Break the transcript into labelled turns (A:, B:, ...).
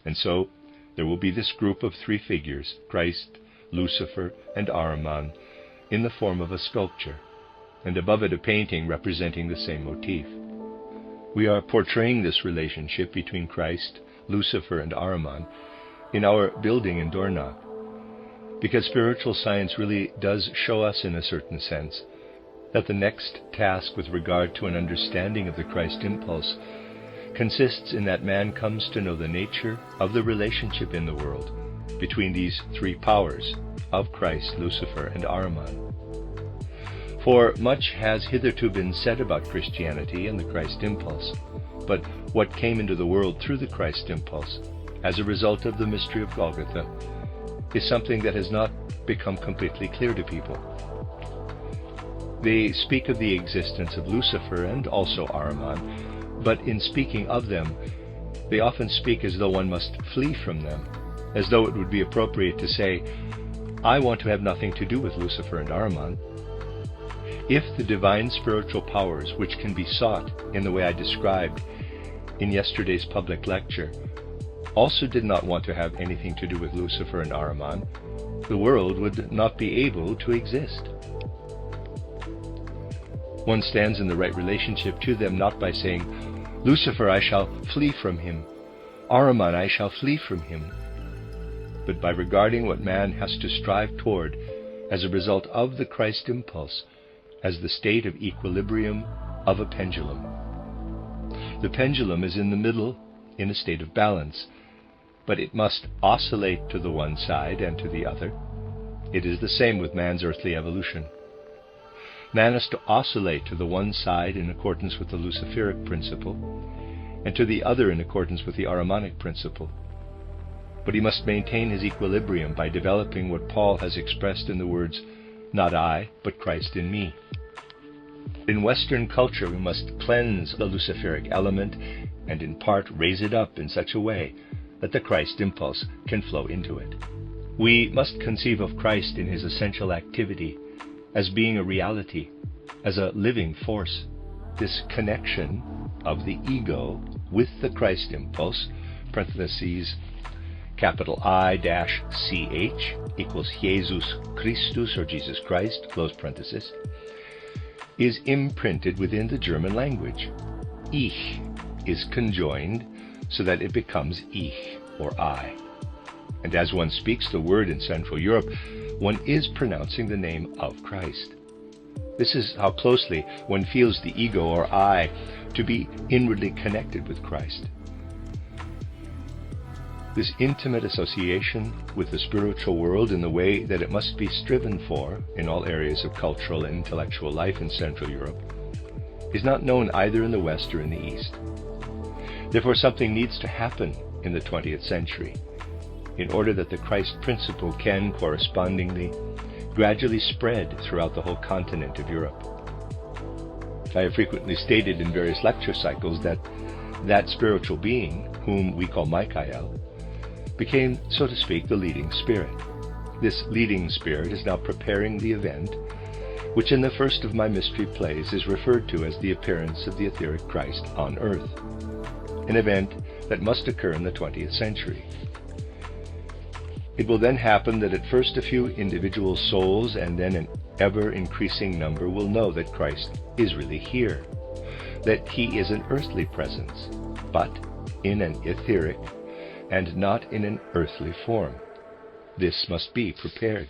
A: And so there will be this group of three figures, Christ, Lucifer, and Ahriman, in the form of a sculpture, and above it a painting representing the same motif. We are portraying this relationship between Christ, Lucifer, and Ahriman in our building in Dornach, because spiritual science really does show us, in a certain sense, that the next task with regard to an understanding of the Christ impulse consists in that man comes to know the nature of the relationship in the world between these three powers of Christ, Lucifer, and Ahriman. For much has hitherto been said about Christianity and the Christ impulse, but what came into the world through the Christ impulse as a result of the mystery of Golgotha is something that has not become completely clear to people. They speak of the existence of Lucifer and also Ahriman, but in speaking of them, they often speak as though one must flee from them, as though it would be appropriate to say, I want to have nothing to do with Lucifer and Ahriman. If the divine spiritual powers, which can be sought in the way I described in yesterday's public lecture, also did not want to have anything to do with Lucifer and Ahriman, the world would not be able to exist. One stands in the right relationship to them not by saying, Lucifer, I shall flee from him, Ahriman, I shall flee from him, but by regarding what man has to strive toward as a result of the Christ impulse as the state of equilibrium of a pendulum. The pendulum is in the middle in a state of balance, but it must oscillate to the one side and to the other. It is the same with man's earthly evolution. Man has to oscillate to the one side in accordance with the Luciferic principle, and to the other in accordance with the Ahrimanic principle. But he must maintain his equilibrium by developing what Paul has expressed in the words, not I, but Christ in me. In Western culture, we must cleanse the Luciferic element and in part raise it up in such a way that the Christ impulse can flow into it. We must conceive of Christ in his essential activity as being a reality, as a living force. This connection of the ego with the Christ impulse, parentheses, capital I-CH equals Jesus Christus or Jesus Christ, close parenthesis, is imprinted within the German language. Ich is conjoined so that it becomes ich, or I. And as one speaks the word in Central Europe, one is pronouncing the name of Christ. This is how closely one feels the ego, or I, to be inwardly connected with Christ. This intimate association with the spiritual world in the way that it must be striven for in all areas of cultural and intellectual life in Central Europe is not known either in the West or in the East. Therefore, something needs to happen in the 20th century in order that the Christ principle can correspondingly gradually spread throughout the whole continent of Europe. I have frequently stated in various lecture cycles that spiritual being, whom we call Michael, became, so to speak, the leading spirit. This leading spirit is now preparing the event, which in the first of my mystery plays is referred to as the appearance of the etheric Christ on earth, an event that must occur in the 20th century. It will then happen that at first a few individual souls and then an ever-increasing number will know that Christ is really here, that he is an earthly presence, but in an etheric and not in an earthly form. This must be prepared.